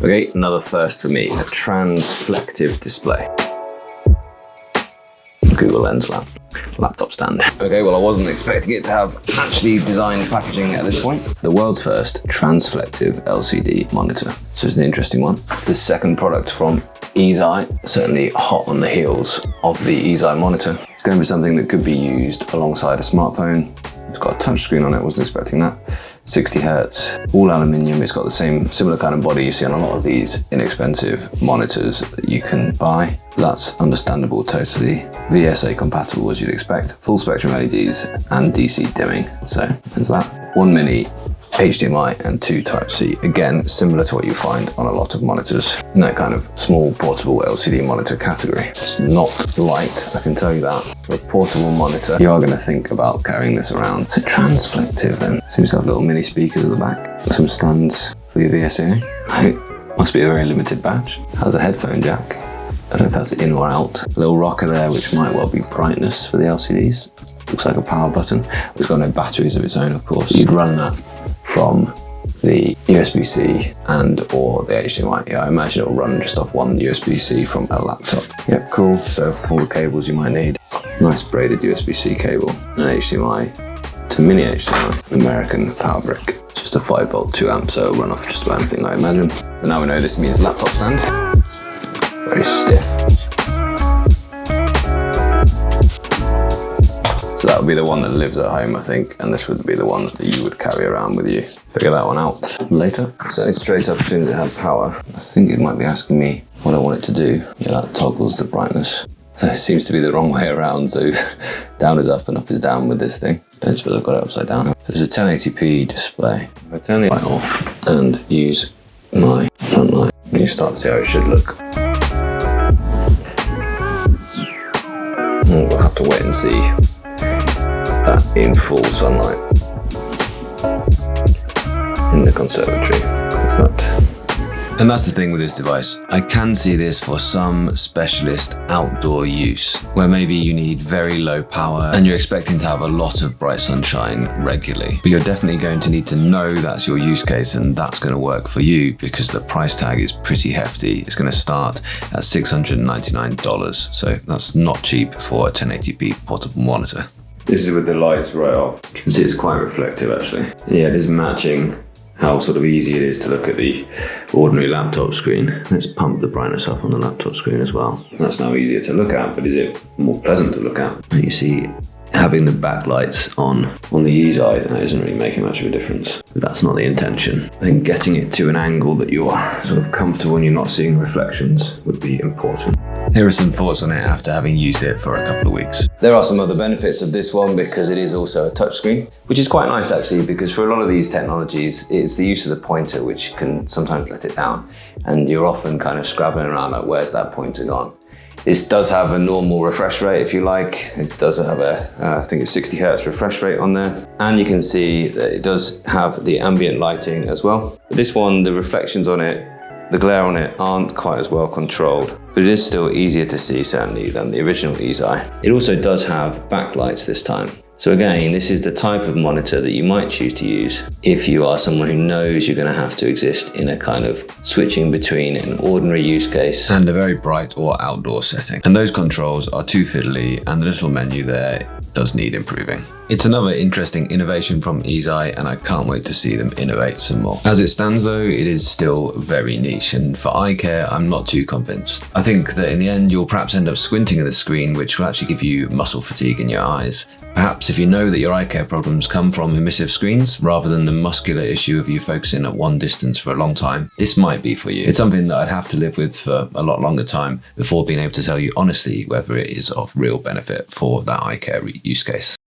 Okay, another first for me, a transflective display. Google Lens laptop stand. Okay, well I wasn't expecting it to have actually designed packaging at this point. The world's first transflective LCD monitor. So it's an interesting one. It's the second product from Eazeye, certainly hot on the heels of the Eazeye monitor. It's going for something that could be used alongside a smartphone. It's got a touchscreen on it, wasn't expecting that. 60 Hertz, all aluminium. It's got the similar kind of body you see on a lot of these inexpensive monitors that you can buy. That's understandable totally. VSA compatible as you'd expect. Full spectrum LEDs and DC dimming. So there's that. 1 mini HDMI and 2 Type-C. Again, similar to what you find on a lot of monitors in that kind of small portable LCD monitor category. It's not light, I can tell you that. For a portable monitor, you are going to think about carrying this around. So transflective then. Seems to have little mini speakers at the back. Some stands for your VSA. Must be a very limited batch. Has a headphone jack. I don't know if that's in or out. A little rocker there, which might well be brightness for the LCDs. Looks like a power button. It's got no batteries of its own, of course. You'd run that from the USB-C and or the HDMI. Yeah, I imagine it'll run just off one USB-C from a laptop. Yep, cool. So all the cables you might need. Nice braided USB-C cable, an HDMI to mini HDMI, American power brick. It's just a 5 volt 2 amp, so it'll run off just about anything I imagine. So now we know this means laptop stand. Very stiff. So that would be the one that lives at home, I think, and this would be the one that you would carry around with you. Figure that one out later. Certainly straight up as soon as it had power. I think it might be asking me what I want it to do. Yeah, that toggles the brightness. So it seems to be the wrong way around, so down is up and up is down with this thing. I don't suppose I've got it upside down. There's a 1080p display. If I turn the light off and use my front light, you start to see how it should look. We'll have to wait and see that in full sunlight in the conservatory. What's that? And that's the thing with this device. I can see this for some specialist outdoor use, where maybe you need very low power and you're expecting to have a lot of bright sunshine regularly. But you're definitely going to need to know that's your use case and that's going to work for you because the price tag is pretty hefty. It's going to start at $699. So that's not cheap for a 1080p portable monitor. This is with the lights right off. You can see it's quite reflective actually. Yeah, it is matching how sort of easy it is to look at the ordinary laptop screen. Let's pump the brightness up on the laptop screen as well. That's now easier to look at, but is it more pleasant to look at? You see, having the backlights on the Eazeye, that isn't really making much of a difference. But that's not the intention. I think getting it to an angle that you're sort of comfortable and you're not seeing reflections would be important. Here are some thoughts on it after having used it for a couple of weeks. There are some other benefits of this one because it is also a touchscreen, which is quite nice actually, because for a lot of these technologies, it's the use of the pointer which can sometimes let it down. And you're often kind of scrabbling around like, where's that pointer gone? This does have a normal refresh rate if you like. It does have I think it's 60 Hertz refresh rate on there. And you can see that it does have the ambient lighting as well. But this one, the reflections on it, the glare on it aren't quite as well controlled, but it is still easier to see certainly than the original Eazeye. It also does have backlights this time. So again, this is the type of monitor that you might choose to use if you are someone who knows you're going to have to exist in a kind of switching between an ordinary use case and a very bright or outdoor setting. And those controls are too fiddly and the little menu there does need improving. It's another interesting innovation from Eazeye and I can't wait to see them innovate some more. As it stands though, it is still very niche and for eye care, I'm not too convinced. I think that in the end, you'll perhaps end up squinting at the screen, which will actually give you muscle fatigue in your eyes. Perhaps if you know that your eye care problems come from emissive screens rather than the muscular issue of you focusing at one distance for a long time, this might be for you. It's something that I'd have to live with for a lot longer time before being able to tell you honestly whether it is of real benefit for that eye care use case.